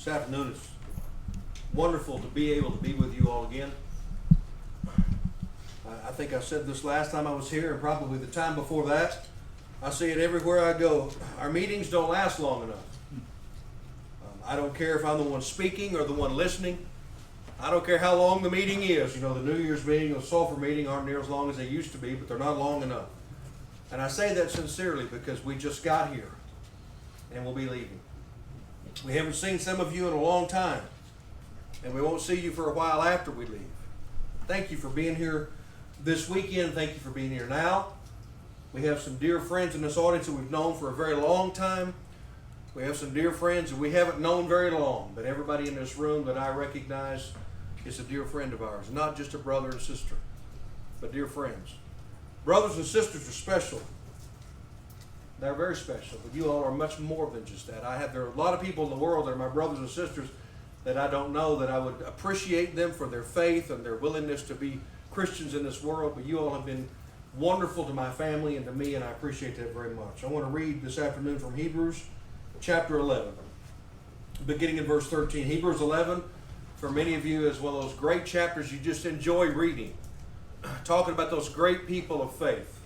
This afternoon it's wonderful to be able to be with you all again. I think I said this last time I was here and probably the time before that. I see it everywhere I go. Our meetings don't last long enough. I don't care if I'm the one speaking or the one listening. I don't care how long the meeting is. You know, the New Year's meeting or the sulfur meeting aren't near as long as they used to be, but they're not long enough. And I say that sincerely because we just got here and we'll be leaving. We haven't seen some of you in a long time, and we won't see you for a while after we leave. Thank you for being here this weekend. Thank you for being here now. We have some dear friends in this audience that we've known for a very long time. We have some dear friends that we haven't known very long, but everybody in this room that I recognize is a dear friend of ours, not just a brother and sister, but dear friends. Brothers and sisters are special. They're very special, but you all are much more than just that. There are a lot of people in the world that are my brothers and sisters that I don't know, that I would appreciate them for their faith and their willingness to be Christians in this world, but you all have been wonderful to my family and to me, and I appreciate that very much. I want to read this afternoon from Hebrews chapter 11, beginning in verse 13. Hebrews 11, for many of you, is one of those great chapters you just enjoy reading, talking about those great people of faith.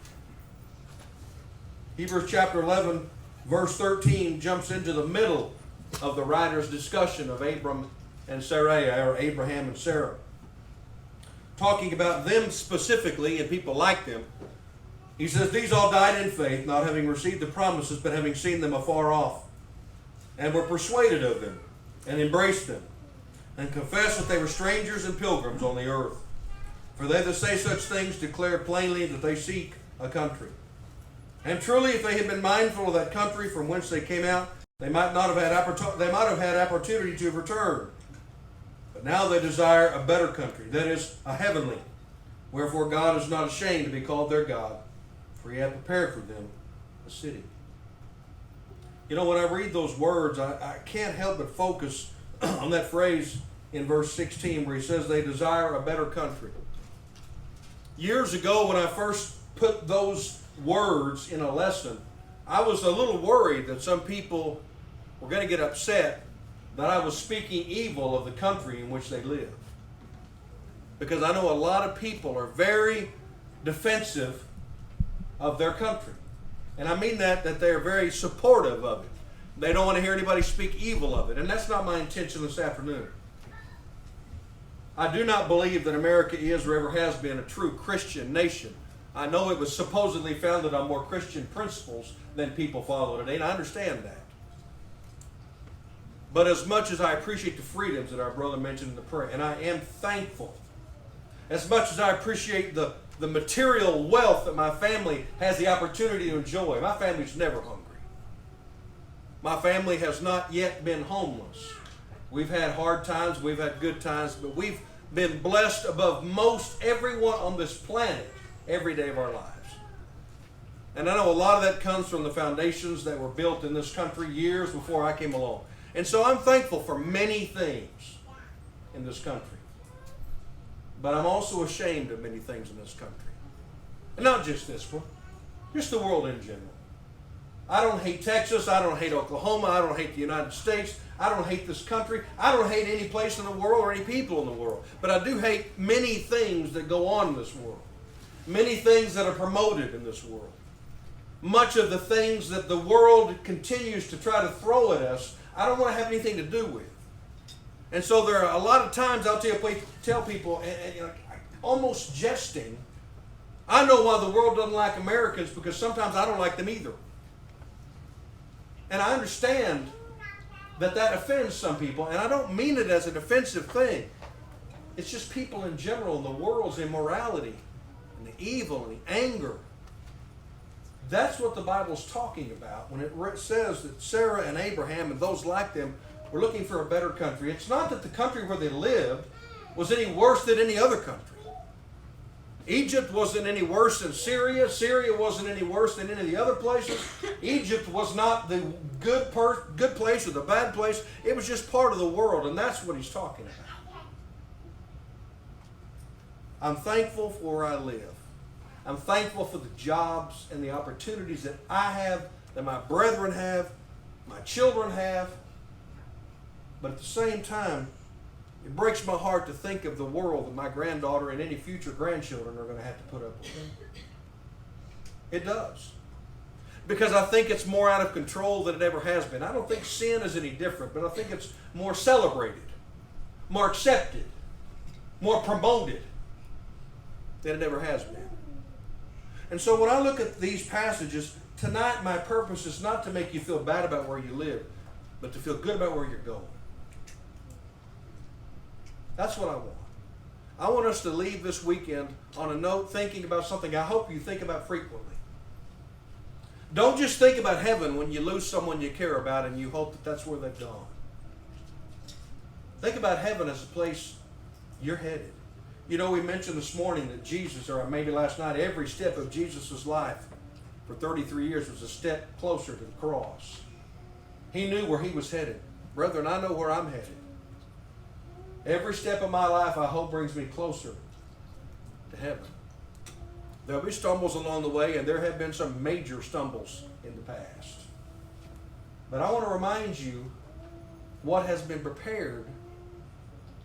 Hebrews chapter 11, verse 13 jumps into the middle of the writer's discussion of Abram and Sarai, or Abraham and Sarah. Talking about them specifically and people like them. He says, these all died in faith, not having received the promises, but having seen them afar off, and were persuaded of them, and embraced them, and confessed that they were strangers and pilgrims on the earth. For they that say such things declare plainly that they seek a country. And truly, if they had been mindful of that country from whence they came out, they might have had opportunity to return. But now they desire a better country, that is, a heavenly. Wherefore God is not ashamed to be called their God, for he hath prepared for them a city. You know, when I read those words, I can't help but focus on that phrase in verse 16 where he says they desire a better country. Years ago, when I first put those words in a lesson, I was a little worried that some people were going to get upset that I was speaking evil of the country in which they live. Because I know a lot of people are very defensive of their country. And I mean that they're very supportive of it. They don't want to hear anybody speak evil of it. And that's not my intention this afternoon. I do not believe that America is or ever has been a true Christian nation. I know it was supposedly founded on more Christian principles than people follow today, and I understand that. But as much as I appreciate the freedoms that our brother mentioned in the prayer, and I am thankful, as much as I appreciate the material wealth that my family has the opportunity to enjoy, my family's never hungry. My family has not yet been homeless. We've had hard times, we've had good times, but we've been blessed above most everyone on this planet every day of our lives. And I know a lot of that comes from the foundations that were built in this country years before I came along. And so I'm thankful for many things in this country. But I'm also ashamed of many things in this country. And not just this one, just the world in general. I don't hate Texas, I don't hate Oklahoma, I don't hate the United States, I don't hate this country, I don't hate any place in the world or any people in the world. But I do hate many things that go on in this world. Many things that are promoted in this world. Much of the things that the world continues to try to throw at us, I don't want to have anything to do with. And so there are a lot of times I'll tell people, and almost jesting, I know why the world doesn't like Americans, because sometimes I don't like them either. And I understand that offends some people, and I don't mean it as an offensive thing. It's just people in general, and the world's immorality, and the evil, and the anger. That's what the Bible's talking about when it says that Sarah and Abraham and those like them were looking for a better country. It's not that the country where they lived was any worse than any other country. Egypt wasn't any worse than Syria. Syria wasn't any worse than any of the other places. Egypt was not the good place or the bad place. It was just part of the world, and that's what he's talking about. I'm thankful for where I live. I'm thankful for the jobs and the opportunities that I have, that my brethren have, my children have. But at the same time, it breaks my heart to think of the world that my granddaughter and any future grandchildren are going to have to put up with. It does. Because I think it's more out of control than it ever has been. I don't think sin is any different, but I think it's more celebrated, more accepted, more promoted than it ever has been. And so when I look at these passages, tonight my purpose is not to make you feel bad about where you live, but to feel good about where you're going. That's what I want. I want us to leave this weekend on a note thinking about something I hope you think about frequently. Don't just think about heaven when you lose someone you care about and you hope that that's where they've gone. Think about heaven as a place you're headed. You know, we mentioned this morning that Jesus, or maybe last night, every step of Jesus' life for 33 years was a step closer to the cross. He knew where he was headed. Brethren, I know where I'm headed. Every step of my life, I hope, brings me closer to heaven. There'll be stumbles along the way, and there have been some major stumbles in the past. But I want to remind you what has been prepared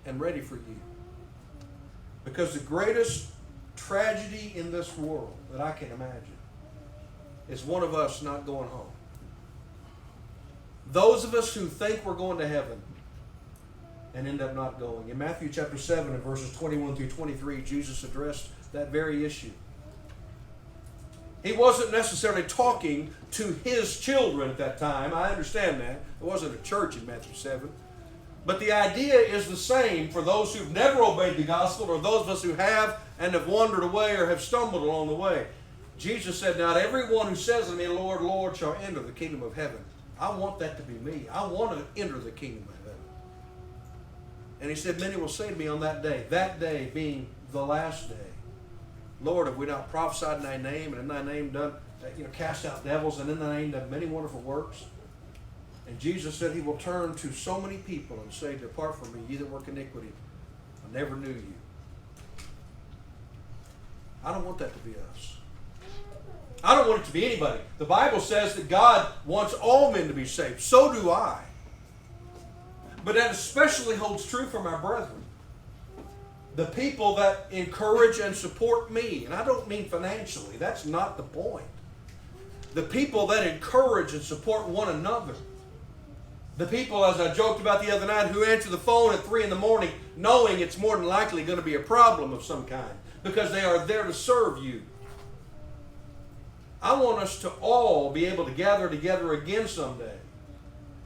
and ready for you. Because the greatest tragedy in this world that I can imagine is one of us not going home. Those of us who think we're going to heaven and end up not going. In Matthew chapter 7 and verses 21 through 23, Jesus addressed that very issue. He wasn't necessarily talking to his children at that time. I understand that. There wasn't a church in Matthew 7. But the idea is the same for those who've never obeyed the gospel or those of us who have and have wandered away or have stumbled along the way. Jesus said, "Not everyone who says to me, Lord, Lord, shall enter the kingdom of heaven." I want that to be me. I want to enter the kingdom of heaven. And he said, "Many will say to me on that day being the last day, Lord, have we not prophesied in thy name, and in thy name done, cast out devils, and in thy name done many wonderful works?" And Jesus said he will turn to so many people and say, "Depart from me, ye that work iniquity. I never knew you." I don't want that to be us. I don't want it to be anybody. The Bible says that God wants all men to be saved. So do I. But that especially holds true for my brethren. The people that encourage and support me. And I don't mean financially. That's not the point. The people that encourage and support one another. The people, as I joked about the other night, who answer the phone at 3 in the morning knowing it's more than likely going to be a problem of some kind because they are there to serve you. I want us to all be able to gather together again someday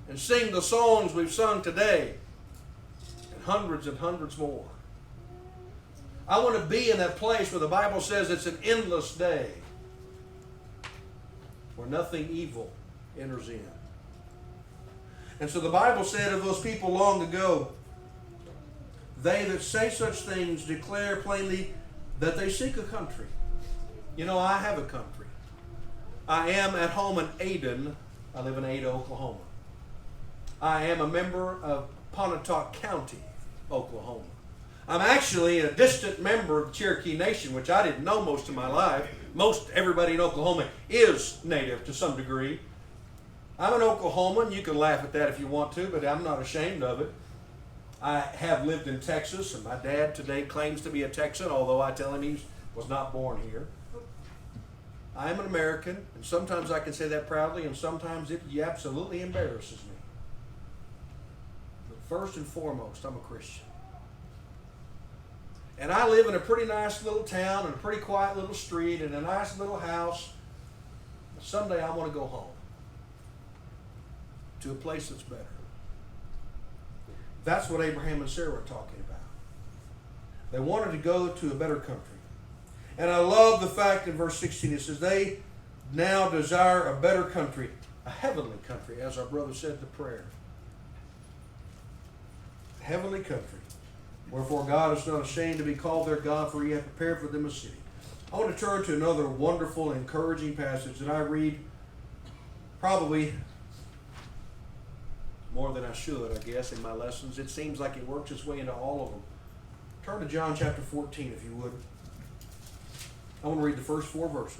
and sing the songs we've sung today and hundreds more. I want to be in that place where the Bible says it's an endless day where nothing evil enters in. And so the Bible said of those people long ago, they that say such things declare plainly that they seek a country. You know, I have a country. I am at home in Aden. I live in Ada, Oklahoma. I am a member of Pontotoc County, Oklahoma. I'm actually a distant member of the Cherokee Nation, which I didn't know most of my life. Most everybody in Oklahoma is native to some degree. I'm an Oklahoman. You can laugh at that if you want to, but I'm not ashamed of it. I have lived in Texas, and my dad today claims to be a Texan, although I tell him he was not born here. I am an American, and sometimes I can say that proudly, and sometimes it absolutely embarrasses me. But first and foremost, I'm a Christian. And I live in a pretty nice little town, and a pretty quiet little street, and a nice little house. Someday I want to go home to a place that's better. That's what Abraham and Sarah are talking about. They wanted to go to a better country. And I love the fact in verse 16 it says, they now desire a better country, a heavenly country, as our brother said in the prayer. A heavenly country. Wherefore God is not ashamed to be called their God, for he hath prepared for them a city. I want to turn to another wonderful, encouraging passage that I read probably more than I should, I guess, in my lessons. It seems like it works its way into all of them. Turn to John chapter 14, if you would. I want to read the first 4 verses.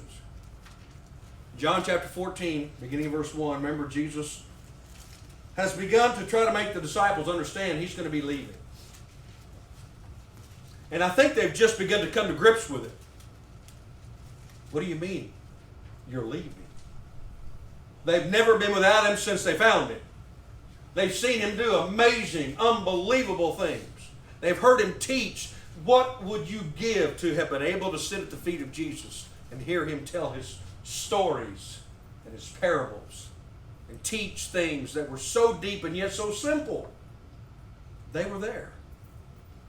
John chapter 14, beginning of verse 1. Remember, Jesus has begun to try to make the disciples understand he's going to be leaving. And I think they've just begun to come to grips with it. What do you mean you're leaving? They've never been without him since they found him. They've seen him do amazing, unbelievable things. They've heard him teach. What would you give to have been able to sit at the feet of Jesus and hear him tell his stories and his parables and teach things that were so deep and yet so simple? They were there.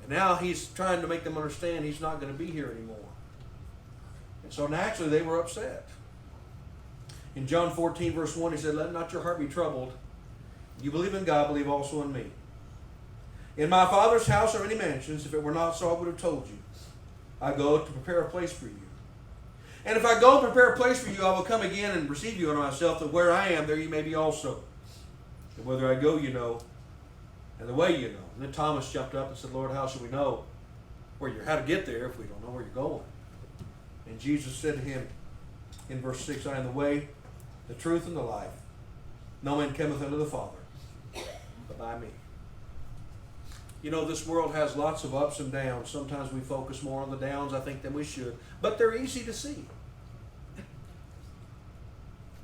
And now he's trying to make them understand he's not going to be here anymore. And so naturally they were upset. In John 14 verse 1 he said, "Let not your heart be troubled. You believe in God, believe also in me. In my Father's house are many mansions. If it were not so, I would have told you. I go to prepare a place for you. And if I go and prepare a place for you, I will come again and receive you unto myself, that where I am, there you may be also. And whither I go, you know, and the way you know." And then Thomas jumped up and said, "Lord, how shall we know how to get there if we don't know where you're going?" And Jesus said to him in verse 6, "I am the way, the truth, and the life. No man cometh unto the Father but by me." You know, this world has lots of ups and downs. Sometimes we focus more on the downs, I think, than we should. But they're easy to see.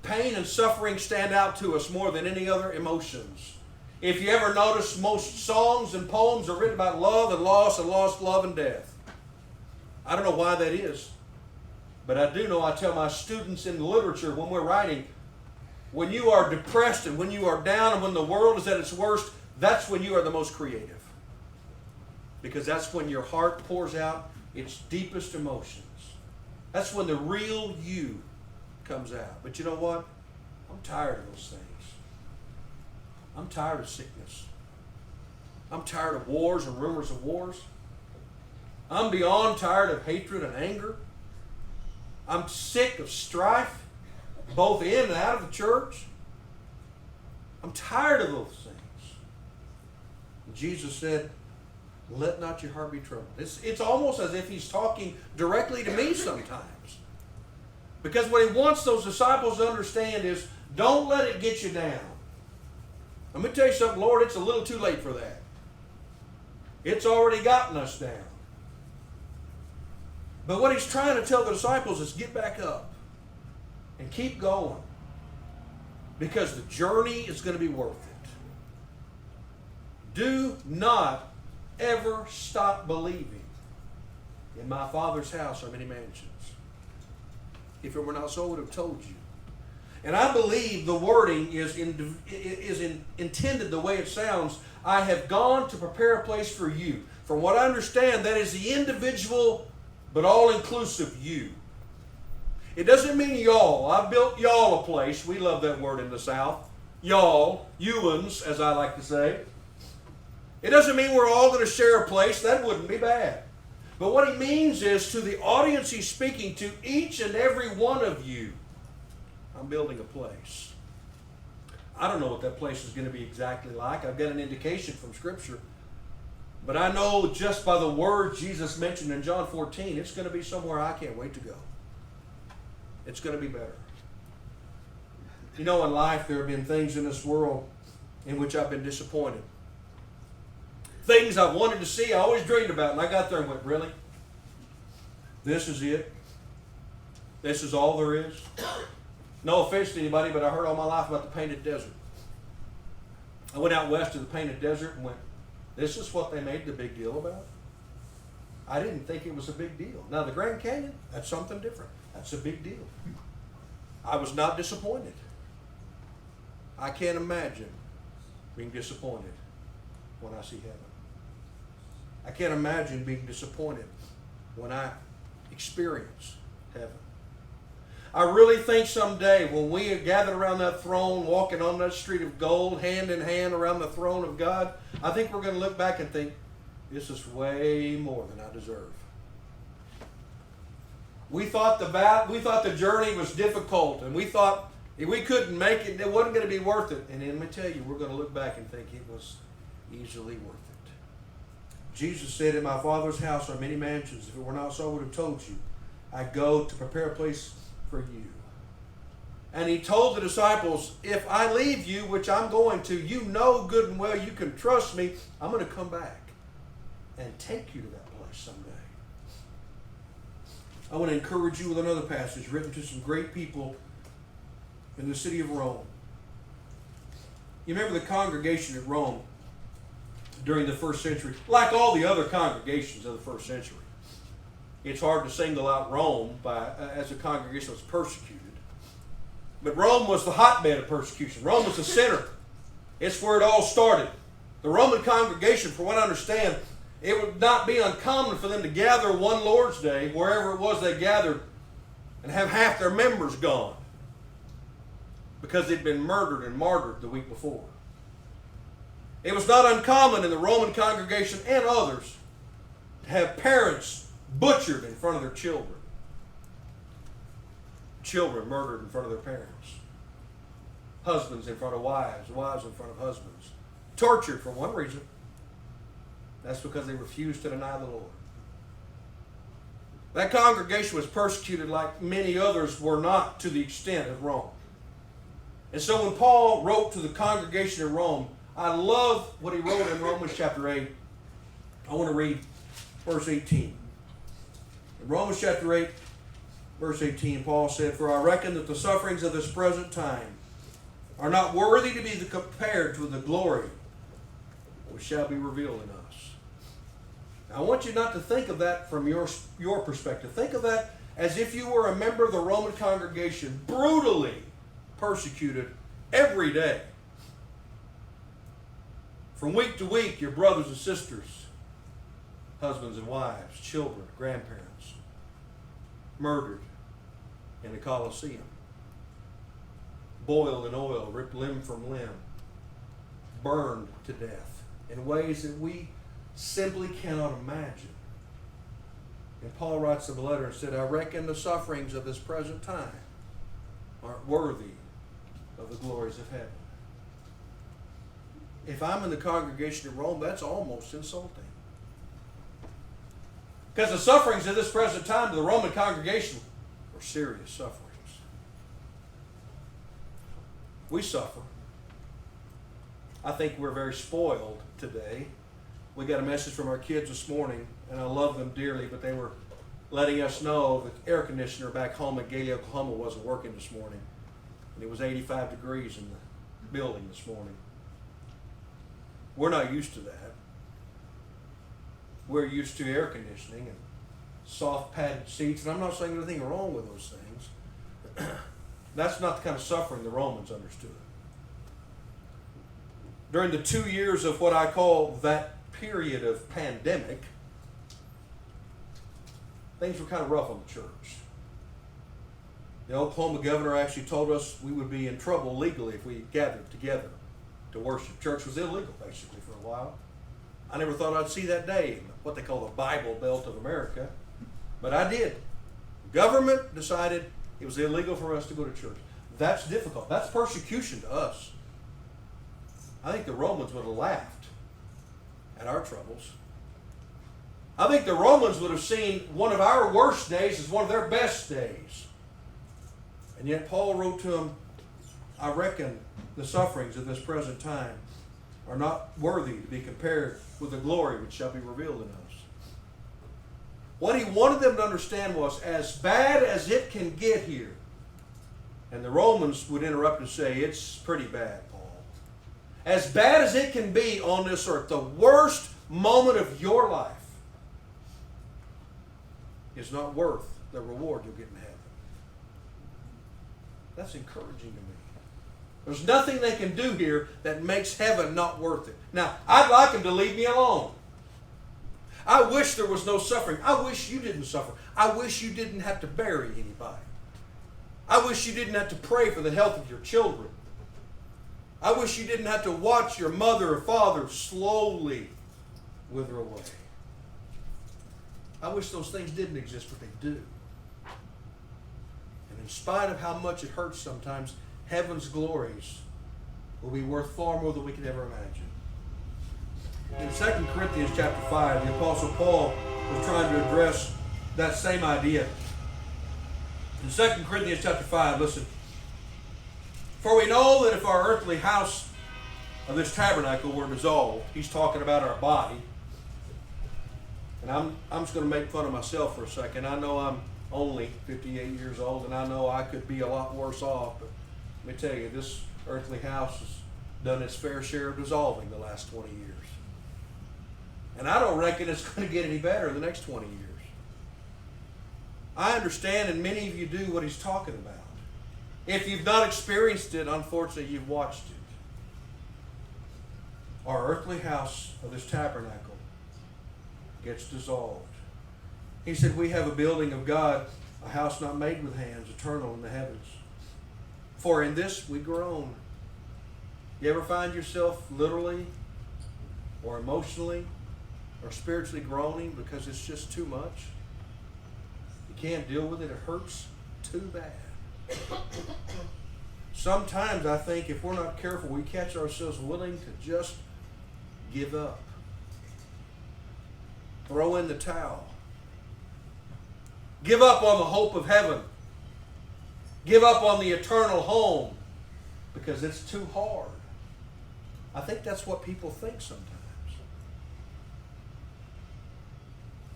Pain and suffering stand out to us more than any other emotions. If you ever notice, most songs and poems are written about love and loss and lost love and death. I don't know why that is. But I do know, I tell my students in literature when we're writing, when you are depressed and when you are down and when the world is at its worst, that's when you are the most creative. Because that's when your heart pours out its deepest emotions. That's when the real you comes out. But you know what? I'm tired of those things. I'm tired of sickness. I'm tired of wars and rumors of wars. I'm beyond tired of hatred and anger. I'm sick of strife, both in and out of the church. I'm tired of those things. And Jesus said, "Let not your heart be troubled." It's almost as if he's talking directly to me sometimes. Because what he wants those disciples to understand is, don't let it get you down. Let me tell you something, Lord, it's a little too late for that. It's already gotten us down. But what he's trying to tell the disciples is get back up and keep going. Because the journey is going to be worth it. Do not ever stop believing. In my Father's house are many mansions. If it were not so, I would have told you. And I believe the wording is intended the way it sounds. I have gone to prepare a place for you. From what I understand, that is the individual but all-inclusive you. It doesn't mean y'all. I built y'all a place. We love that word in the South. Y'all, you-uns, as I like to say. It doesn't mean we're all going to share a place. That wouldn't be bad. But what he means is to the audience he's speaking to, each and every one of you, I'm building a place. I don't know what that place is going to be exactly like. I've got an indication from Scripture. But I know just by the word Jesus mentioned in John 14, it's going to be somewhere I can't wait to go. It's going to be better. You know, in life there have been things in this world in which I've been disappointed. Things I've wanted to see, I always dreamed about, and I got there and went, really? This is it? This is all there is? No offense to anybody, but I heard all my life about the painted desert. I went out west to the painted desert and went, this is what they made the big deal about? I didn't think it was a big deal. Now the Grand Canyon, that's something different. That's a big deal. I was not disappointed. I can't imagine being disappointed when I see heaven. I can't imagine being disappointed when I experience heaven. I really think someday when we are gathered around that throne, walking on that street of gold, hand in hand around the throne of God, I think we're going to look back and think, this is way more than I deserve. We thought the journey was difficult, and we thought if we couldn't make it, it wasn't going to be worth it. And let me tell you, we're going to look back and think it was easily worth it. Jesus said, in my Father's house are many mansions. If it were not so, I would have told you. I go to prepare a place for you. And he told the disciples, if I leave you, which I'm going to, you know good and well you can trust me, I'm going to come back and take you to that place someday. I want to encourage you with another passage written to some great people in the city of Rome. You remember the congregation at Rome during the first century, like all the other congregations of the first century. It's hard to single out Rome as a congregation that was persecuted. But Rome was the hotbed of persecution. Rome was the center. It's where it all started. The Roman congregation, from what I understand, it would not be uncommon for them to gather one Lord's Day, wherever it was they gathered, and have half their members gone because they'd been murdered and martyred the week before. It was not uncommon in the Roman congregation and others to have parents butchered in front of their children. Children murdered in front of their parents. Husbands in front of wives, wives in front of husbands. Tortured for one reason. That's because they refused to deny the Lord. That congregation was persecuted like many others were not to the extent of Rome. And so when Paul wrote to the congregation in Rome, I love what he wrote in Romans chapter 8. I want to read verse 18. In Romans chapter 8, verse 18, Paul said, for I reckon that the sufferings of this present time are not worthy to be compared to the glory which shall be revealed in us. Now, I want you not to think of that from your perspective. Think of that as if you were a member of the Roman congregation, brutally persecuted every day. From week to week, your brothers and sisters, husbands and wives, children, grandparents, murdered in the Colosseum, boiled in oil, ripped limb from limb, burned to death in ways that we simply cannot imagine. And Paul writes in the letter and said, I reckon the sufferings of this present time aren't worthy of the glories of heaven. If I'm in the congregation in Rome, that's almost insulting. Because the sufferings of this present time to the Roman congregation were serious sufferings. We suffer. I think we're very spoiled today. We got a message from our kids this morning, and I love them dearly, but they were letting us know that the air conditioner back home in Gailey, Oklahoma wasn't working this morning. And it was 85 degrees in the building this morning. We're not used to that. We're used to air conditioning and soft padded seats, and I'm not saying there's anything wrong with those things. That's not the kind of suffering the Romans understood. During the 2 years of what I call that period of pandemic, things were kind of rough on the church. The Oklahoma governor actually told us we would be in trouble legally if we gathered together to worship. Church was illegal, basically, for a while. I never thought I'd see that day in what they call the Bible Belt of America, but I did. The government decided it was illegal for us to go to church. That's difficult. That's persecution to us. I think the Romans would have laughed at our troubles. I think the Romans would have seen one of our worst days as one of their best days. And yet Paul wrote to them, I reckon the sufferings of this present time are not worthy to be compared with the glory which shall be revealed in us. What he wanted them to understand was, as bad as it can get here, and the Romans would interrupt and say, it's pretty bad, Paul. As bad as it can be on this earth, the worst moment of your life is not worth the reward you'll get in heaven. That's encouraging to me. There's nothing they can do here that makes heaven not worth it. Now, I'd like them to leave me alone. I wish there was no suffering. I wish you didn't suffer. I wish you didn't have to bury anybody. I wish you didn't have to pray for the health of your children. I wish you didn't have to watch your mother or father slowly wither away. I wish those things didn't exist, but they do. And in spite of how much it hurts sometimes, heaven's glories will be worth far more than we could ever imagine. In 2 Corinthians chapter 5, the Apostle Paul was trying to address that same idea. In 2 Corinthians chapter 5, listen, For we know that if our earthly house of this tabernacle were dissolved, he's talking about our body. And I'm just going to make fun of myself for a second. I know I'm only 58 years old, and I know I could be a lot worse off, but let me tell you, this earthly house has done its fair share of dissolving the last 20 years. And I don't reckon it's going to get any better in the next 20 years. I understand, and many of you do, what he's talking about. If you've not experienced it, unfortunately, you've watched it. Our earthly house of this tabernacle gets dissolved. He said, we have a building of God, a house not made with hands, eternal in the heavens. For in this we groan. You ever find yourself literally or emotionally or spiritually groaning because it's just too much? You can't deal with it. It hurts too bad. Sometimes I think if we're not careful, we catch ourselves willing to just give up. Throw in the towel. Give up on the hope of heaven. Give up on the eternal home because it's too hard. I think that's what people think sometimes.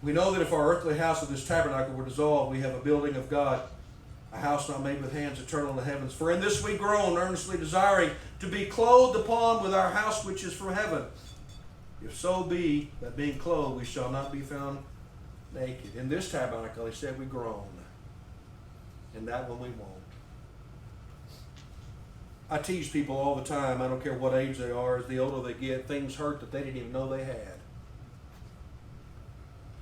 We know that if our earthly house of this tabernacle were dissolved, we have a building of God, a house not made with hands, eternal in the heavens. For in this we groan, earnestly desiring to be clothed upon with our house which is from heaven. If so be that being clothed we shall not be found naked. In this tabernacle, he said, we groan. In that one we won't. I tease people all the time, I don't care what age they are, as the older they get, things hurt that they didn't even know they had.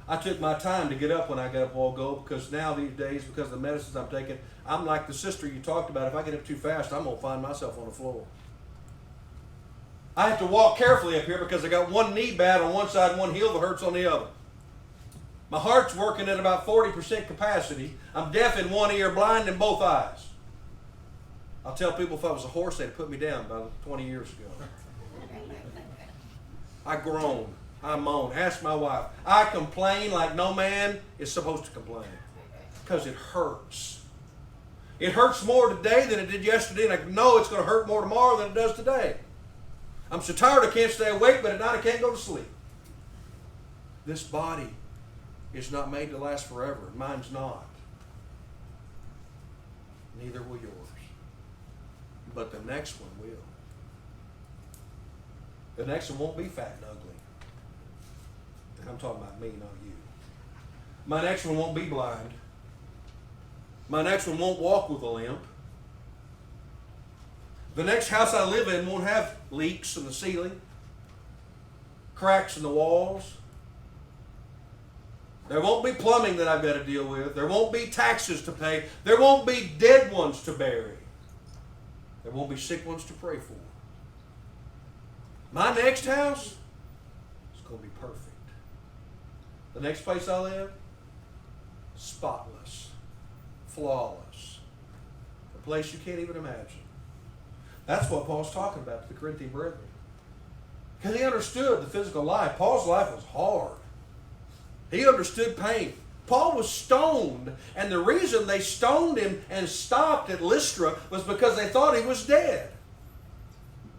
I took my time to get up when I got up a while ago, because now these days, because of the medicines I'm taking, I'm like the sister you talked about. If I get up too fast, I'm going to find myself on the floor. I have to walk carefully up here because I got one knee bad on one side and one heel that hurts on the other. My heart's working at about 40% capacity. I'm deaf in one ear, blind in both eyes. I'll tell people if I was a horse, they'd put me down about 20 years ago. I groan. I moan. Ask my wife. I complain like no man is supposed to complain because it hurts. It hurts more today than it did yesterday, and I know it's going to hurt more tomorrow than it does today. I'm so tired I can't stay awake, but at night I can't go to sleep. This body is not made to last forever. Mine's not. Neither will yours. But the next one will. The next one won't be fat and ugly. And I'm talking about me, not you. My next one won't be blind. My next one won't walk with a limp. The next house I live in won't have leaks in the ceiling, cracks in the walls. There won't be plumbing that I've got to deal with. There won't be taxes to pay. There won't be dead ones to bury. There won't be sick ones to pray for. My next house is going to be perfect. The next place I live, spotless, flawless. A place you can't even imagine. That's what Paul's talking about to the Corinthian brethren. Because he understood the physical life. Paul's life was hard. He understood pain. Paul was stoned, and the reason they stoned him and stopped at Lystra was because they thought he was dead.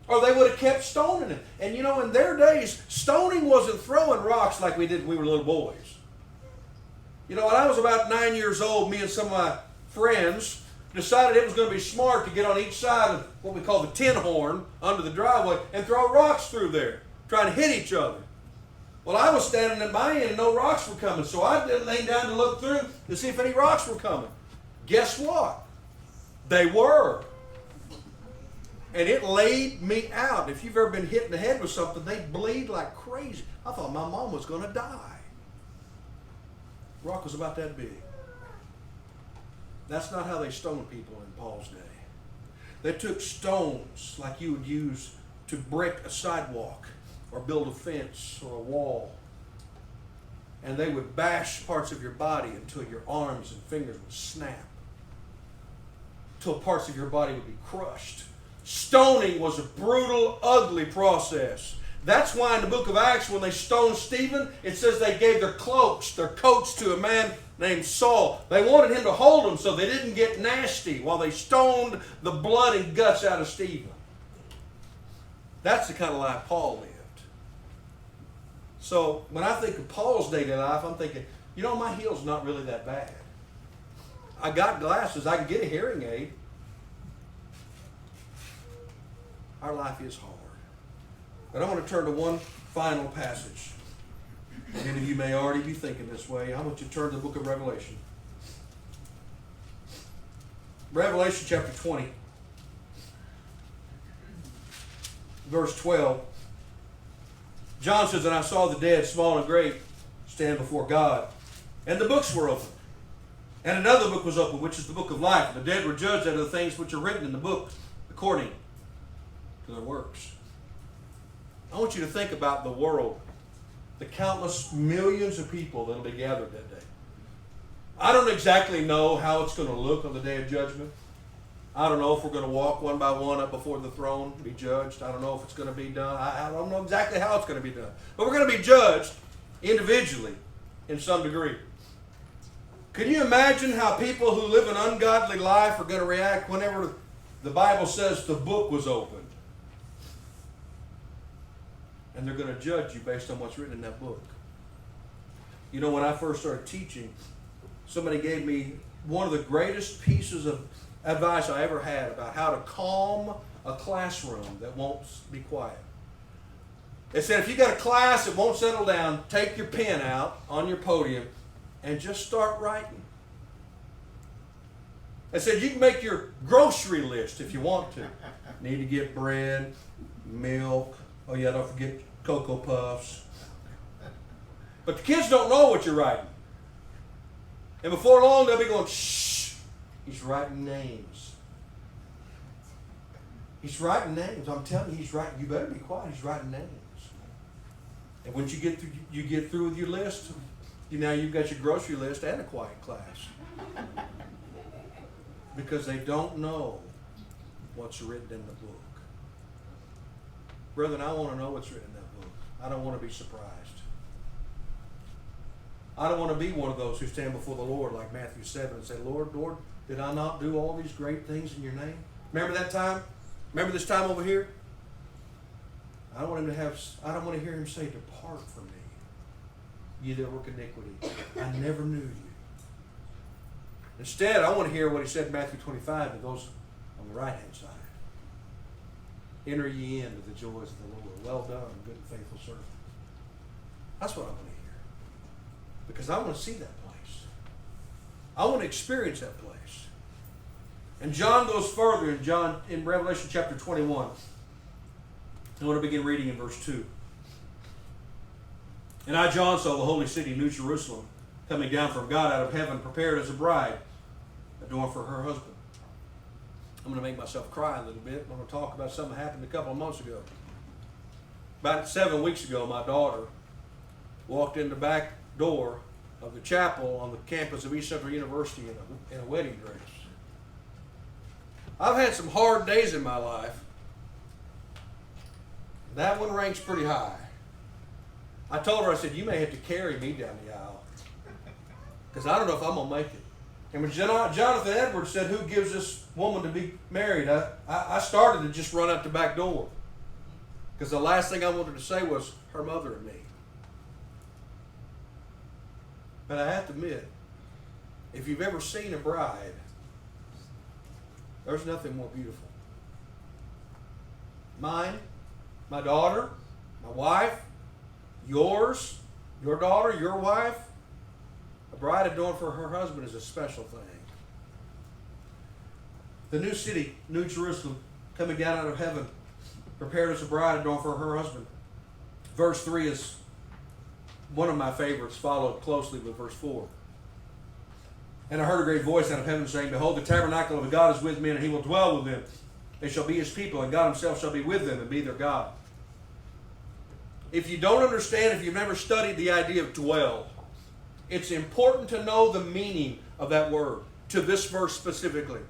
Or they would have kept stoning him. And you know, in their days, stoning wasn't throwing rocks like we did when we were little boys. You know, when I was about 9 years old, me and some of my friends decided it was going to be smart to get on each side of what we call the tin horn under the driveway and throw rocks through there, trying to hit each other. Well, I was standing at my end and no rocks were coming, so I leaned down to look through to see if any rocks were coming. Guess what? They were. And it laid me out. If you've ever been hit in the head with something, they bleed like crazy. I thought my mom was going to die. The rock was about that big. That's not how they stoned people in Paul's day. They took stones like you would use to brick a sidewalk or build a fence or a wall. And they would bash parts of your body until your arms and fingers would snap. Until parts of your body would be crushed. Stoning was a brutal, ugly process. That's why in the book of Acts, when they stoned Stephen, it says they gave their cloaks, their coats to a man named Saul. They wanted him to hold them so they didn't get nasty while they stoned the blood and guts out of Stephen. That's the kind of life Paul lived. So when I think of Paul's daily life, I'm thinking, you know, my heel's not really that bad. I got glasses. I can get a hearing aid. Our life is hard. But I want to turn to one final passage. Many of you may already be thinking this way. I want you to turn to the book of Revelation. Revelation chapter 20. Verse 12. John says, "And I saw the dead, small and great, stand before God. And the books were opened. And another book was opened, which is the book of life. And the dead were judged out of the things which are written in the book, according to their works." I want you to think about the world, the countless millions of people that will be gathered that day. I don't exactly know how it's going to look on the day of judgment. I don't know if we're going to walk one by one up before the throne, be judged. I don't know if it's going to be done. I don't know exactly how it's going to be done. But we're going to be judged individually in some degree. Can you imagine how people who live an ungodly life are going to react whenever the Bible says the book was opened? And they're going to judge you based on what's written in that book. You know, when I first started teaching, somebody gave me one of the greatest pieces of advice I ever had about how to calm a classroom that won't be quiet. They said, if you got a class that won't settle down, take your pen out on your podium and just start writing. They said, you can make your grocery list if you want to. Need to get bread, milk, oh yeah, don't forget Cocoa Puffs. But the kids don't know what you're writing. And before long, they'll be going, shh, he's writing names. He's writing names. I'm telling you, he's writing. You better be quiet. He's writing names. And once you get through with your list, now you've got your grocery list and a quiet class. Because they don't know what's written in the book. Brethren, I want to know what's written in that book. I don't want to be surprised. I don't want to be one of those who stand before the Lord like Matthew 7 and say, Lord, Lord, did I not do all these great things in your name? Remember that time? Remember this time over here? I don't want to hear him say, depart from me, ye that work iniquity. I never knew you. Instead, I want to hear what he said in Matthew 25 to those on the right-hand side. Enter ye into the joys of the Lord. Well done, good and faithful servant. That's what I want to hear. Because I want to see that place. I want to experience that place. And John goes further in Revelation chapter 21. I want to begin reading in verse 2. And I, John, saw the holy city, New Jerusalem, coming down from God out of heaven, prepared as a bride, adorned for her husband. I'm going to make myself cry a little bit. I'm going to talk about something that happened a couple of months ago. About 7 weeks ago, my daughter walked in the back door of the chapel on the campus of East Central University in a wedding dress. I've had some hard days in my life. That one ranks pretty high. I told her, I said, you may have to carry me down the aisle because I don't know if I'm going to make it. And when Jonathan Edwards said, who gives this woman to be married, I started to just run out the back door because the last thing I wanted to say was her mother and me. But I have to admit, if you've ever seen a bride, there's nothing more beautiful. Mine, my daughter, my wife, yours, your daughter, your wife, a bride adorned for her husband is a special thing. The new city, New Jerusalem, coming down out of heaven, prepared as a bride adorned for her husband. Verse 3 is one of my favorites, followed closely with verse 4. And I heard a great voice out of heaven saying, behold, the tabernacle of God is with men, and he will dwell with them. They shall be his people, and God himself shall be with them and be their God. If you don't understand, if you've never studied the idea of dwell, it's important to know the meaning of that word, to this verse specifically.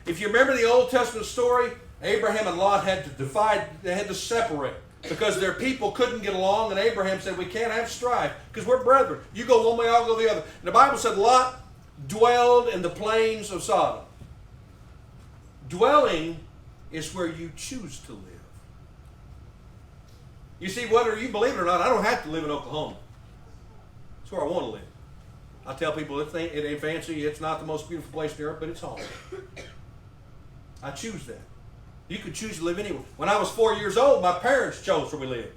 If you remember the Old Testament story, Abraham and Lot had to divide, they had to separate. because their people couldn't get along, and Abraham said, we can't have strife because we're brethren. You go one way, I'll go the other. And the Bible said Lot dwelled in the plains of Sodom. Dwelling is where you choose to live. You see, whether you believe it or not, I don't have to live in Oklahoma. It's where I want to live. I tell people it ain't fancy, it's not the most beautiful place in Europe, but it's home. I choose that. You could choose to live anywhere. When I was 4 years old, my parents chose where we lived.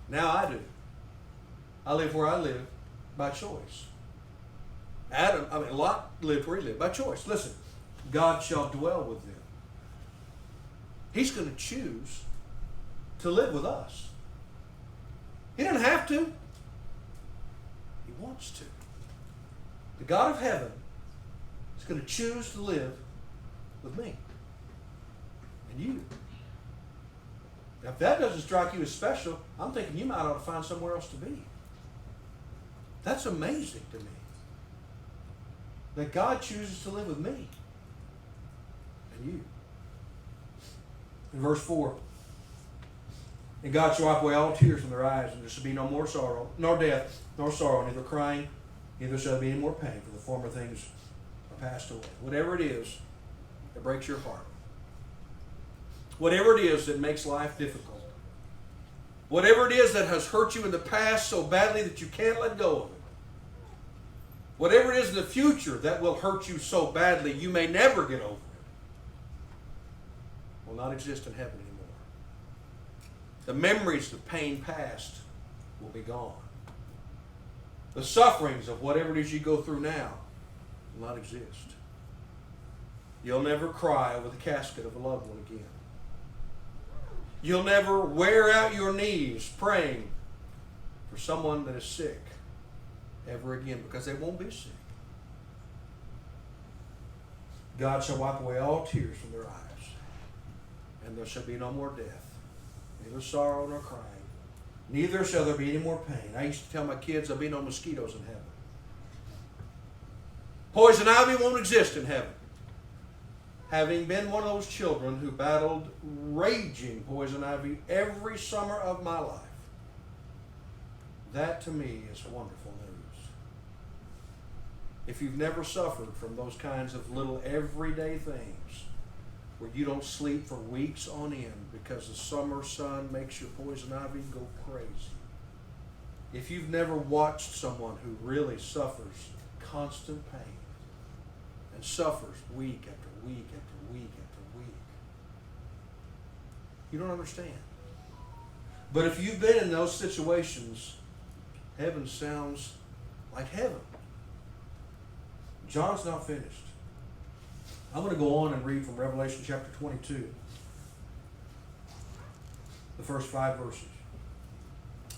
Now I do. I live where I live by choice. Lot lived where he lived by choice. Listen, God shall dwell with them. He's going to choose to live with us. He doesn't have to. He wants to. The God of heaven is going to choose to live with me and you. Now, if that doesn't strike you as special, I'm thinking you might ought to find somewhere else to be. That's amazing to me. That God chooses to live with me and you. In verse 4, and God shall wipe away all tears from their eyes, and there shall be no more sorrow, nor death, nor sorrow, neither crying, neither shall there be any more pain, for the former things are passed away. Whatever it is that breaks your heart, whatever it is that makes life difficult, whatever it is that has hurt you in the past so badly that you can't let go of it, whatever it is in the future that will hurt you so badly you may never get over it, will not exist in heaven anymore. The memories of pain past will be gone. The sufferings of whatever it is you go through now will not exist. You'll never cry over the casket of a loved one again. You'll never wear out your knees praying for someone that is sick ever again, because they won't be sick. God shall wipe away all tears from their eyes, and there shall be no more death, neither sorrow nor crying, neither shall there be any more pain. I used to tell my kids there'll be no mosquitoes in heaven. Poison ivy won't exist in heaven. Having been one of those children who battled raging poison ivy every summer of my life, that to me is wonderful news. If you've never suffered from those kinds of little everyday things where you don't sleep for weeks on end because the summer sun makes your poison ivy go crazy, if you've never watched someone who really suffers constant pain and suffers week after week after week after week, you don't understand. But if you've been in those situations, heaven sounds like heaven. John's not finished. I'm going to go on and read from Revelation chapter 22, the first 5 verses.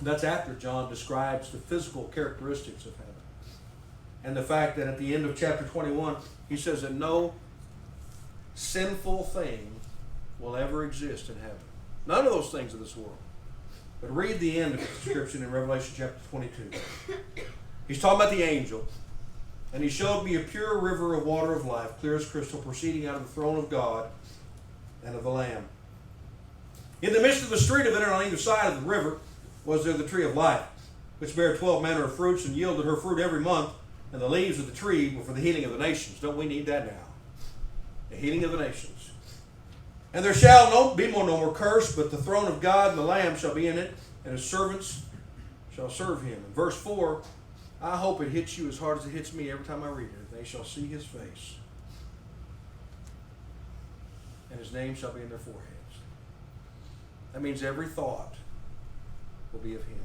That's after John describes the physical characteristics of heaven, and the fact that at the end of chapter 21, he says that no sinful thing will ever exist in heaven. None of those things of this world. But read the end of the description in Revelation chapter 22. He's talking about the angel. And he showed me a pure river of water of life, clear as crystal, proceeding out of the throne of God and of the Lamb. In the midst of the street of it, and on either side of the river, was there the tree of life, which bare 12 manner of fruits, and yielded her fruit every month, and the leaves of the tree were for the healing of the nations. Don't we need that now? The healing of the nations. And there shall be no more curse, but the throne of God and the Lamb shall be in it, and his servants shall serve him. In verse 4, I hope it hits you as hard as it hits me every time I read it. They shall see his face, and his name shall be in their foreheads. That means every thought will be of him.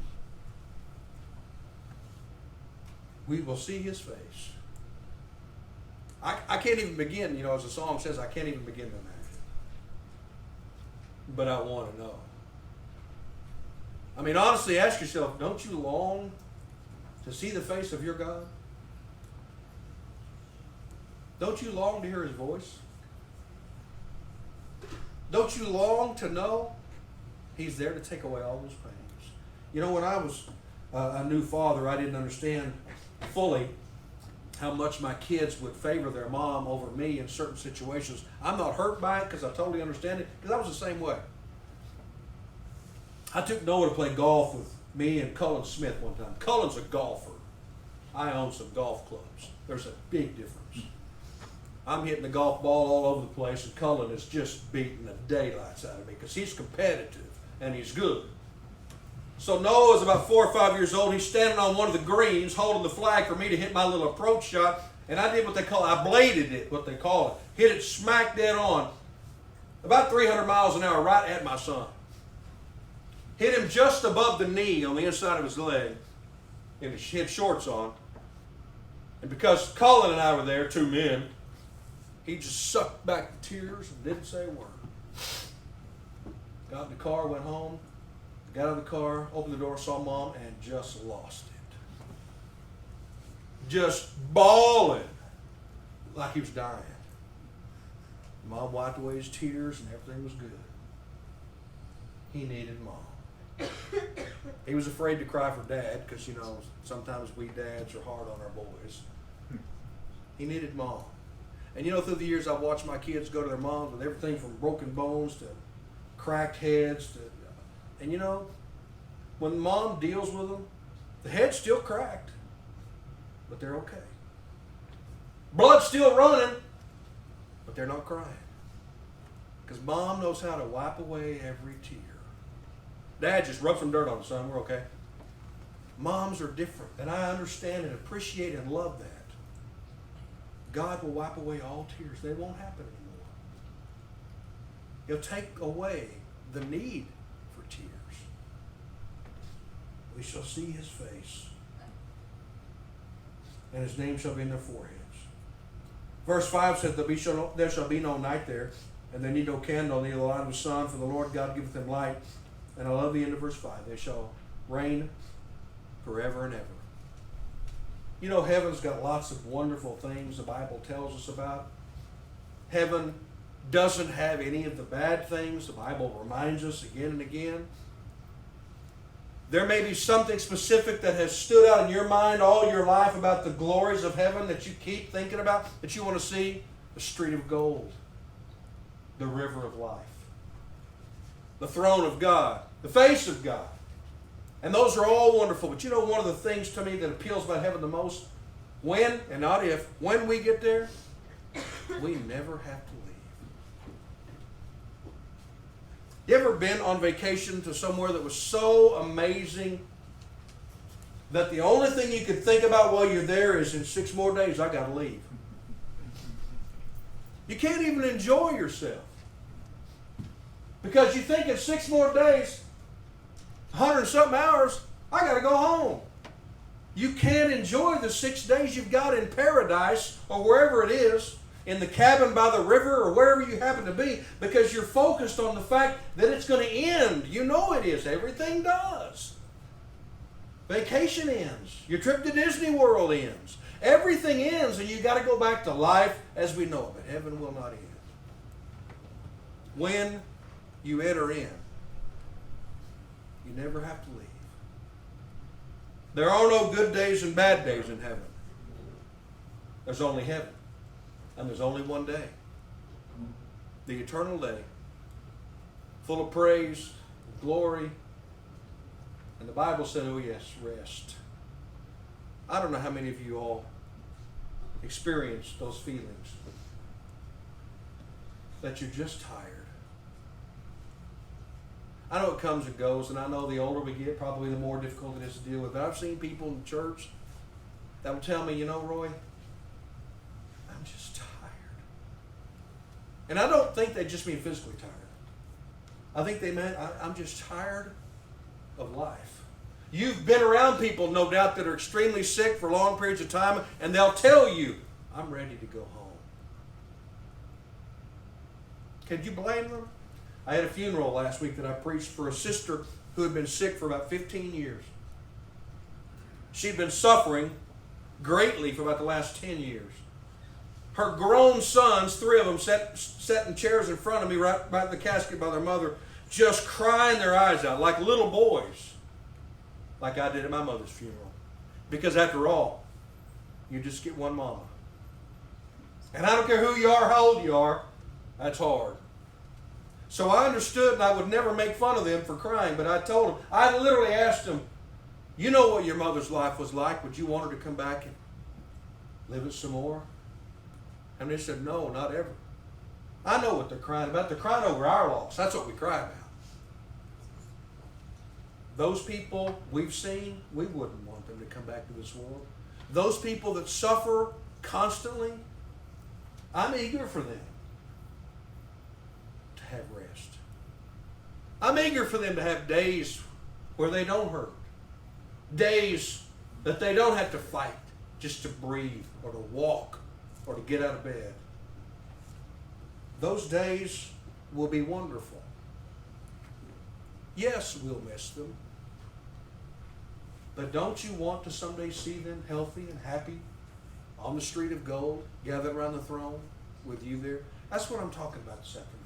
We will see his face. I can't even begin, as the song says, I can't even begin to imagine. But I want to know. I mean, honestly, ask yourself, don't you long to see the face of your God? Don't you long to hear his voice? Don't you long to know he's there to take away all those pains? When I was a new father, I didn't understand fully how much my kids would favor their mom over me in certain situations. I'm not hurt by it because I totally understand it, because I was the same way. I took Noah to play golf with me and Cullen Smith one time. Cullen's a golfer. I own some golf clubs. There's a big difference. I'm hitting the golf ball all over the place, and Cullen is just beating the daylights out of me because he's competitive and he's good. So Noah is about 4 or 5 years old. He's standing on one of the greens holding the flag for me to hit my little approach shot, and I did what they call, I bladed it, what they call it. Hit it smack dead on, about 300 miles an hour, right at my son. Hit him just above the knee on the inside of his leg, and he had shorts on. And because Cullen and I were there, two men, he just sucked back the tears and didn't say a word. Got in the car, went home, got out of the car, opened the door, saw Mom, and just lost it. Just bawling like he was dying. Mom wiped away his tears and everything was good. He needed Mom. He was afraid to cry for Dad because, you know, sometimes we dads are hard on our boys. He needed Mom. And you know, through the years, I've watched my kids go to their moms with everything from broken bones to cracked heads. And you know, when Mom deals with them, the head's still cracked, but they're okay. Blood's still running, but they're not crying. Because Mom knows how to wipe away every tear. Dad, just rub some dirt on it, son. We're okay. Moms are different, and I understand and appreciate and love that. God will wipe away all tears. They won't happen anymore. He'll take away the need for tears. We shall see his face, and his name shall be in their foreheads. Verse 5 says, there shall be no night there, and they need no candle, neither the light of the sun, for the Lord God giveth them light. And I love the end of verse 5. They shall reign forever and ever. You know, heaven's got lots of wonderful things the Bible tells us about. Heaven doesn't have any of the bad things. The Bible reminds us again and again. There may be something specific that has stood out in your mind all your life about the glories of heaven that you keep thinking about, that you want to see. The street of gold, the river of life, the throne of God, the face of God. And those are all wonderful. But you know, one of the things to me that appeals about heaven the most, when, and not if, when we get there, we never have to leave. You ever been on vacation to somewhere that was so amazing that the only thing you could think about while you're there is, in 6 more days, I got to leave? You can't even enjoy yourself. Because you think in 6 more days, 100 and something hours, I got to go home. You can't enjoy the 6 days you've got in paradise or wherever it is, in the cabin by the river or wherever you happen to be, because you're focused on the fact that it's going to end. You know it is. Everything does. Vacation ends. Your trip to Disney World ends. Everything ends, and you got to go back to life as we know it. But heaven will not end. When you enter in, you never have to leave. There are no good days and bad days in heaven. There's only heaven. And there's only one day. The eternal day. Full of praise, glory. And the Bible said, oh yes, rest. I don't know how many of you all experienced those feelings. That you're just tired. I know it comes and goes, and I know the older we get, probably the more difficult it is to deal with. But I've seen people in church that will tell me, you know, Roy, I'm just tired. And I don't think they just mean physically tired. I think they meant, I'm just tired of life. You've been around people, no doubt, that are extremely sick for long periods of time, and they'll tell you, I'm ready to go home. Can you blame them? I had a funeral last week that I preached for a sister who had been sick for about 15 years. She'd been suffering greatly for about the last 10 years. Her grown sons, 3 of them, sat in chairs in front of me right by the casket by their mother, just crying their eyes out like little boys, like I did at my mother's funeral. Because after all, you just get one mama. And I don't care who you are, how old you are, that's hard. So I understood, and I would never make fun of them for crying, but I told them, I literally asked them, you know what your mother's life was like? Would you want her to come back and live it some more? And they said, no, not ever. I know what they're crying about. They're crying over our loss. That's what we cry about. Those people we've seen, we wouldn't want them to come back to this world. Those people that suffer constantly, I'm eager for them to have rest. I'm eager for them to have days where they don't hurt. Days that they don't have to fight just to breathe or to walk or to get out of bed. Those days will be wonderful. Yes, we'll miss them. But don't you want to someday see them healthy and happy on the street of gold, gathered around the throne with you there? That's what I'm talking about this afternoon.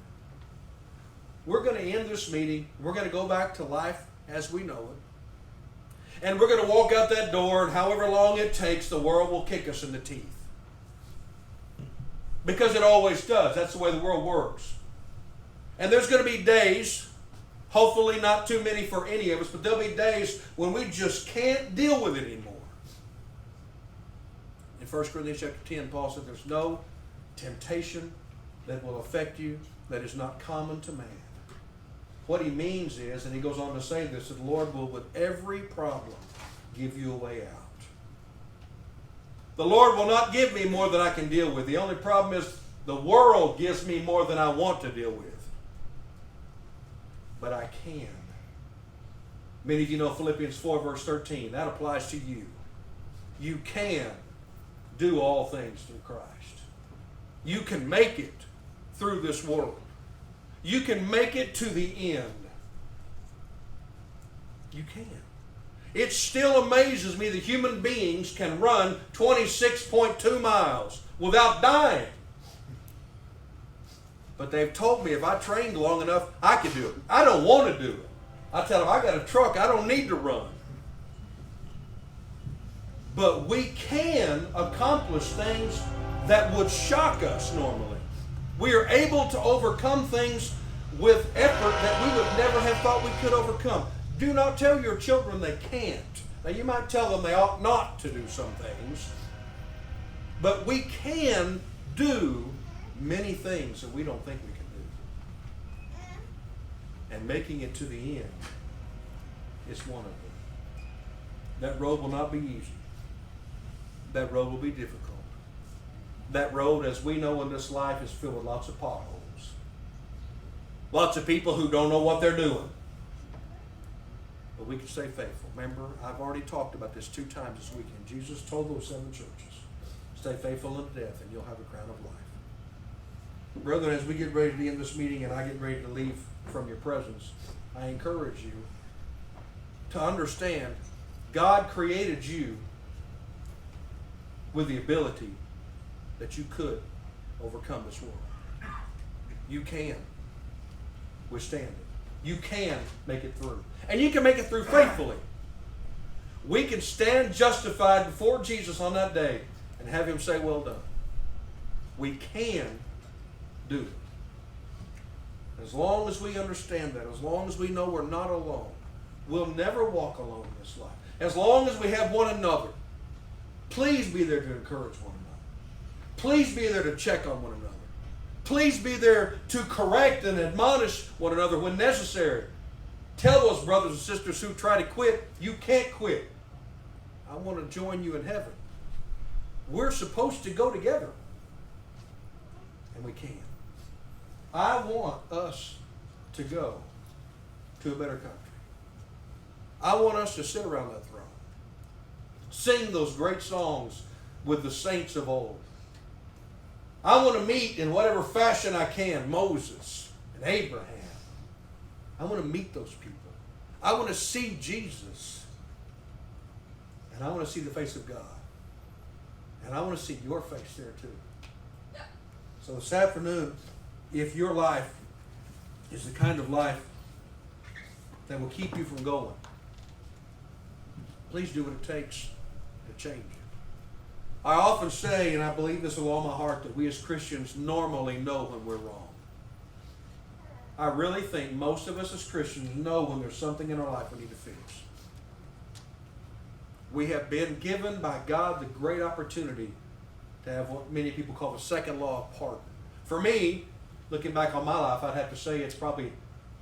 We're going to end this meeting. We're going to go back to life as we know it. And we're going to walk out that door, and however long it takes, the world will kick us in the teeth. Because it always does. That's the way the world works. And there's going to be days, hopefully not too many for any of us, but there'll be days when we just can't deal with it anymore. In 1 Corinthians chapter 10, Paul said there's no temptation that will affect you that is not common to man. What he means is, and he goes on to say this, that the Lord will with every problem give you a way out. The Lord will not give me more than I can deal with. The only problem is the world gives me more than I want to deal with. But I can. Many of you know Philippians 4 verse 13. That applies to you. You can do all things through Christ. You can make it through this world. You can make it to the end. You can. It still amazes me that human beings can run 26.2 miles without dying. But they've told me if I trained long enough, I could do it. I don't want to do it. I tell them, I got a truck, I don't need to run. But we can accomplish things that would shock us normally. We are able to overcome things with effort that we would never have thought we could overcome. Do not tell your children they can't. Now you might tell them they ought not to do some things, but we can do many things that we don't think we can do. And making it to the end is one of them. That road will not be easy. That road will be difficult. That road, as we know in this life, is filled with lots of potholes. Lots of people who don't know what they're doing. But we can stay faithful. Remember, I've already talked about this 2 times this weekend. Jesus told those 7 churches, stay faithful unto death and you'll have a crown of life. Brethren, as we get ready to end this meeting and I get ready to leave from your presence, I encourage you to understand God created you with the ability that you could overcome this world. You can withstand it. You can make it through. And you can make it through faithfully. We can stand justified before Jesus on that day and have him say, well done. We can do it. As long as we understand that, as long as we know we're not alone, we'll never walk alone in this life. As long as we have one another, please be there to encourage one another. Please be there to check on one another. Please be there to correct and admonish one another when necessary. Tell those brothers and sisters who try to quit, you can't quit. I want to join you in heaven. We're supposed to go together. And we can. I want us to go to a better country. I want us to sit around that throne. Sing those great songs with the saints of old. I want to meet in whatever fashion I can Moses and Abraham. I want to meet those people. I want to see Jesus. And I want to see the face of God. And I want to see your face there too. So this afternoon, if your life is the kind of life that will keep you from going, please do what it takes to change it. I often say, and I believe this with all my heart, that we as Christians normally know when we're wrong. I really think most of us as Christians know when there's something in our life we need to fix. We have been given by God the great opportunity to have what many people call the second law of pardon. For me, looking back on my life, I'd have to say it's probably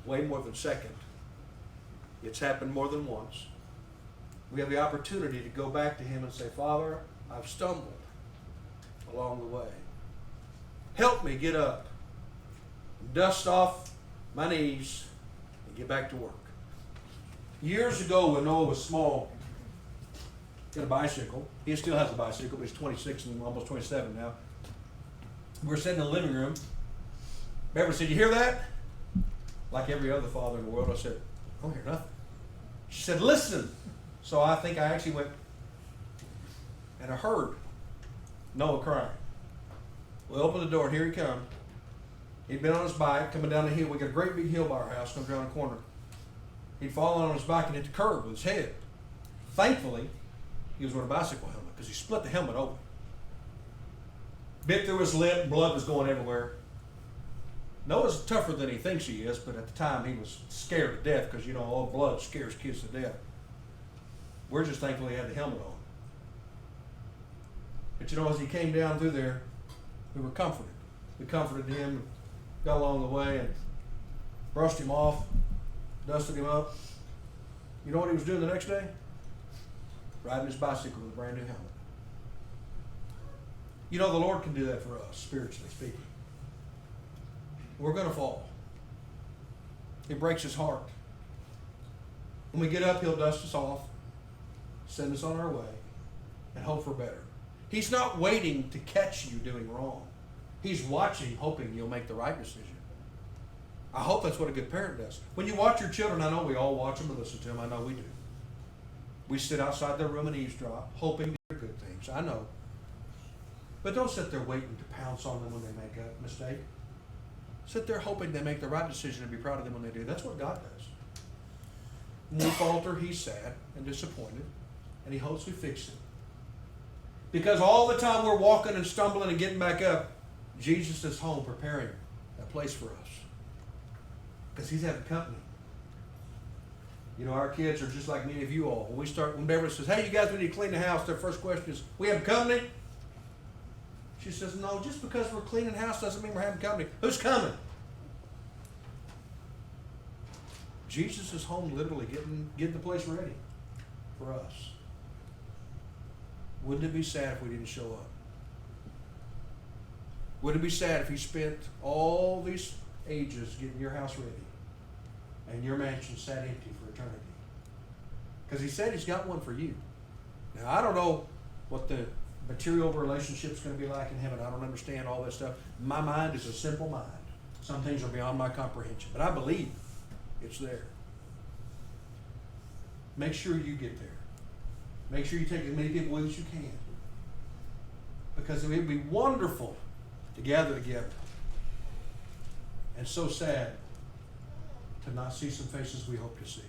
way more than second. It's happened more than once. We have the opportunity to go back to Him and say, Father, I've stumbled along the way. Help me get up, dust off my knees, and get back to work. Years ago when Noah was small, he had a bicycle. He still has a bicycle, but he's 26 and almost 27 now. We were sitting in the living room. Beverly said, "You hear that?" Like every other father in the world, I said, "I don't hear nothing." She said, "Listen." So I think I actually went, and I heard Noah crying. We opened the door, and here he comes. He'd been on his bike coming down the hill. We got a great big hill by our house, comes around the corner. He'd fallen on his bike and hit the curb with his head. Thankfully, he was wearing a bicycle helmet because he split the helmet open. Bit through his lip, blood was going everywhere. Noah's tougher than he thinks he is, but at the time he was scared to death because, all blood scares kids to death. We're just thankful he had the helmet on. But as he came down through there, we were comforted. We comforted him, got along the way, and brushed him off, dusted him up. You know what he was doing the next day? Riding his bicycle with a brand new helmet. The Lord can do that for us, spiritually speaking. We're going to fall. It breaks His heart. When we get up, He'll dust us off, send us on our way, and hope for better. He's not waiting to catch you doing wrong. He's watching, hoping you'll make the right decision. I hope that's what a good parent does. When you watch your children, I know we all watch them and listen to them. I know we do. We sit outside their room and eavesdrop, hoping to hear good things. I know. But don't sit there waiting to pounce on them when they make a mistake. Sit there hoping they make the right decision and be proud of them when they do. That's what God does. When we falter, He's sad and disappointed, and He hopes we fix it. Because all the time we're walking and stumbling and getting back up, Jesus is home preparing a place for us. Because He's having company. Our kids are just like many of you all. When Beverly says, "Hey, you guys, we need to clean the house," their first question is, "We have company?" She says, "No, just because we're cleaning the house doesn't mean we're having company." Who's coming? Jesus is home literally getting the place ready for us. Wouldn't it be sad if we didn't show up? Would it be sad if He spent all these ages getting your house ready and your mansion sat empty for eternity? Because He said He's got one for you. Now, I don't know what the material relationship's going to be like in heaven. I don't understand all that stuff. My mind is a simple mind. Some things are beyond my comprehension, but I believe it's there. Make sure you get there. Make sure you take as many people with as you can. Because it would be wonderful to gather together. And so sad to not see some faces we hope to see.